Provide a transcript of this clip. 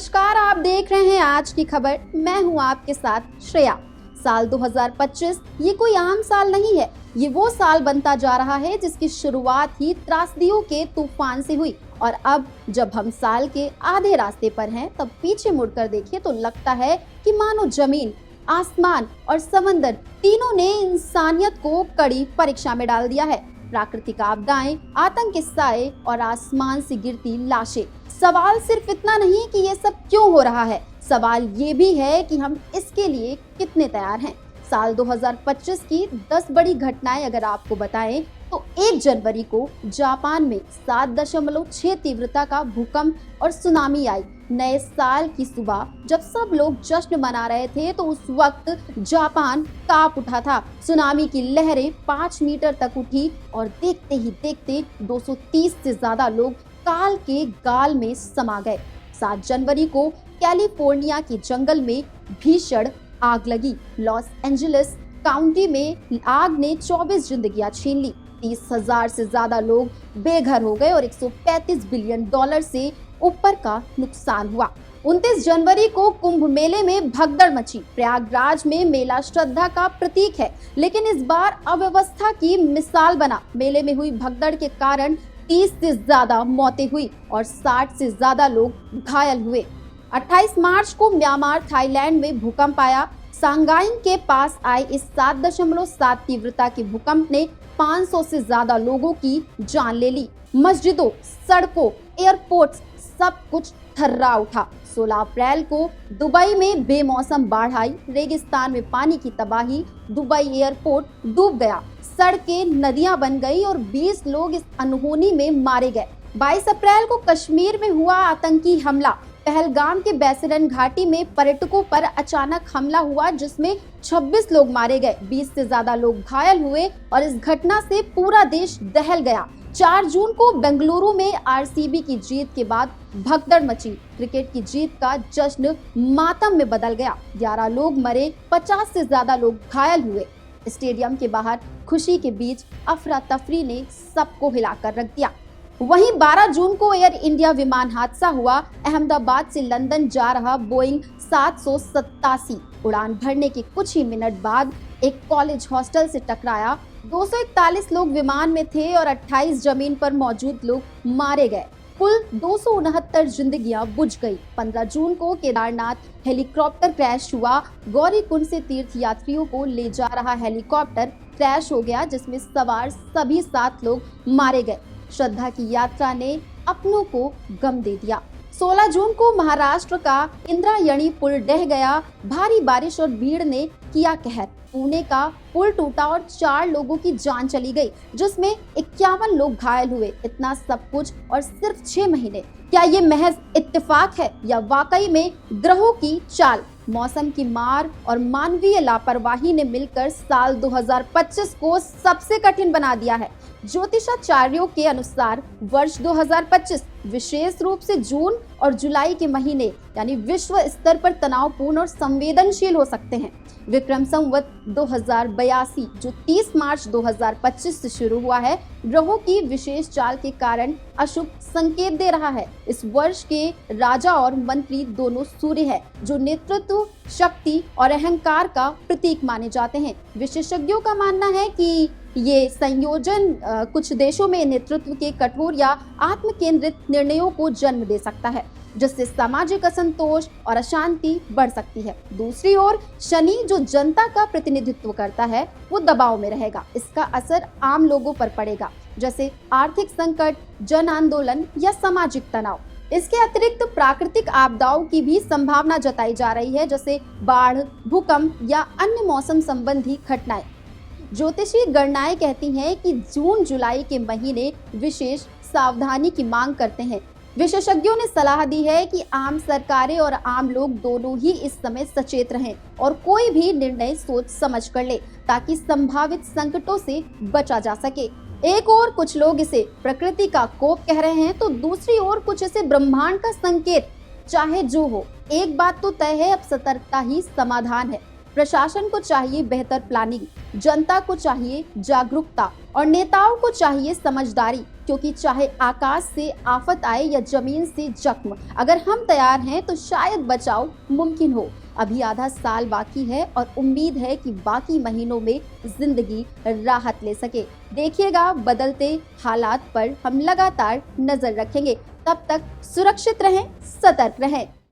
नमस्कार, आप देख रहे हैं आज की खबर। मैं हूं आपके साथ श्रेया। साल 2025 ये कोई आम साल नहीं है। ये वो साल बनता जा रहा है जिसकी शुरुआत ही त्रासदियों के तूफान से हुई। और अब जब हम साल के आधे रास्ते पर हैं, तब पीछे मुड़कर देखिए तो लगता है कि मानो जमीन, आसमान और समंदर तीनों ने इंसानियत को कड़ी परीक्षा में डाल दिया है। प्राकृतिक आपदाएं, आतंक के साए और आसमान से गिरती लाशें। सवाल सिर्फ इतना नहीं कि ये सब क्यों हो रहा है, सवाल ये भी है कि हम इसके लिए कितने तैयार हैं। साल 2025 की 10 बड़ी घटनाएं अगर आपको बताएं तो 1 जनवरी को जापान में 7.6 तीव्रता का भूकंप और सुनामी आई। नए साल की सुबह जब सब लोग जश्न मना रहे थे तो उस वक्त जापान कांप उठा था। सुनामी की लहरें 5 मीटर तक उठी और देखते ही देखते 230 से ज्यादा लोग काल के गाल में समा गए। 7 जनवरी को कैलिफोर्निया के जंगल में भीषण आग लगी। लॉस एंजलिस काउंटी में आग ने 24 जिंदगियां छीन ली। 30,000 से ज्यादा लोग बेघर हो गए और $135 बिलियन से ऊपर का नुकसान हुआ। 29 जनवरी को कुंभ मेले में भगदड़ मची। प्रयागराज में मेला श्रद्धा का प्रतीक है, लेकिन इस बार अव्यवस्था की मिसाल बना। मेले में हुई भगदड़ के कारण 30 से ज्यादा मौतें हुई और 60 से ज्यादा लोग घायल हुए। 28 मार्च को म्यांमार थाईलैंड में भूकंप आया। सांगाई के पास आए इस 7.7 तीव्रता के भूकंप ने 500 से ज्यादा लोगों की जान ले ली। मस्जिदों, सड़कों, एयरपोर्ट्स सब कुछ थर्रा उठा। 16 अप्रैल को दुबई में बेमौसम बाढ़ आई। रेगिस्तान में पानी की तबाही, दुबई एयरपोर्ट डूब गया, सड़कें नदियां बन गई और 20 लोग इस अनहोनी में मारे गए। 22 अप्रैल को कश्मीर में हुआ आतंकी हमला। पहलगाम के बैसरन घाटी में पर्यटकों पर अचानक हमला हुआ जिसमें 26 लोग मारे गए, 20 से ज्यादा लोग घायल हुए और इस घटना से पूरा देश दहल गया। 4 जून को बेंगलुरु में आरसीबी की जीत के बाद भगदड़ मची। क्रिकेट की जीत का जश्न मातम में बदल गया। 11 लोग मरे, 50 से ज्यादा लोग घायल हुए। स्टेडियम के बाहर खुशी के बीच अफरा तफरी ने सबको हिलाकर रख दिया। वहीं 12 जून को एयर इंडिया विमान हादसा हुआ। अहमदाबाद से लंदन जा रहा बोइंग 787 उड़ान भरने के कुछ ही मिनट बाद एक कॉलेज हॉस्टल से टकराया। 241 लोग विमान में थे और 28 जमीन पर मौजूद लोग मारे गए। कुल 269 जिंदगियां बुझ गई। 15 जून को केदारनाथ हेलीकॉप्टर क्रैश हुआ। गौरीकुंड से तीर्थ यात्रियों को ले जा रहा हेलीकॉप्टर क्रैश हो गया जिसमें सवार सभी 7 लोग मारे गए। श्रद्धा की यात्रा ने अपनों को गम दे दिया। 16 जून को महाराष्ट्र का इंद्रायणी पुल ढह गया। भारी बारिश और भीड़ ने किया कहर। पुणे का पुल टूटा और 4 लोगों की जान चली गई, जिसमें 51 लोग घायल हुए। इतना सब कुछ और सिर्फ 6 महीने। क्या ये महज इत्तेफाक है या वाकई में ग्रहों की चाल? मौसम की मार और मानवीय लापरवाही ने मिलकर साल 2025 को सबसे कठिन बना दिया है। ज्योतिषाचार्यों के अनुसार वर्ष 2025 विशेष रूप से जून और जुलाई के महीने यानी विश्व स्तर पर तनावपूर्ण और संवेदनशील हो सकते हैं। विक्रम संवत 2082 जो 30 मार्च 2025 से शुरू हुआ है, ग्रहों की विशेष चाल के कारण अशुभ संकेत दे रहा है। इस वर्ष के राजा और मंत्री दोनों सूर्य है, जो नेतृत्व, शक्ति और अहंकार का प्रतीक माने जाते हैं। विशेषज्ञों का मानना है कि ये संयोजन कुछ देशों में नेतृत्व के कठोर या आत्म केंद्रित निर्णयों को जन्म दे सकता है, जिससे सामाजिक असंतोष और अशांति बढ़ सकती है। दूसरी ओर शनि जो जनता का प्रतिनिधित्व करता है, वो दबाव में रहेगा। इसका असर आम लोगों पर पड़ेगा, जैसे आर्थिक संकट, जन आंदोलन या सामाजिक तनाव। इसके अतिरिक्त प्राकृतिक आपदाओं की भी संभावना जताई जा रही है, जैसे बाढ़, भूकंप या अन्य मौसम संबंधी घटनाएं। ज्योतिषीय गणनाएं कहती हैं कि जून जुलाई के महीने विशेष सावधानी की मांग करते हैं। विशेषज्ञों ने सलाह दी है कि आम सरकारें और आम लोग दोनों ही इस समय सचेत रहें और कोई भी निर्णय सोच समझ कर ले, ताकि संभावित संकटों से बचा जा सके। एक और कुछ लोग इसे प्रकृति का कोप कह रहे हैं, तो दूसरी ओर कुछ इसे ब्रह्मांड का संकेत। चाहे जो हो, एक बात तो तय है, अब सतर्कता ही समाधान है। प्रशासन को चाहिए बेहतर प्लानिंग, जनता को चाहिए जागरूकता और नेताओं को चाहिए समझदारी, क्योंकि चाहे आकाश से आफत आए या जमीन से जख्म, अगर हम तैयार हैं तो शायद बचाव मुमकिन हो। अभी आधा साल बाकी है और उम्मीद है कि बाकी महीनों में जिंदगी राहत ले सके। देखिएगा, बदलते हालात पर हम लगातार नजर रखेंगे। तब तक सुरक्षित रहें, सतर्क रहें।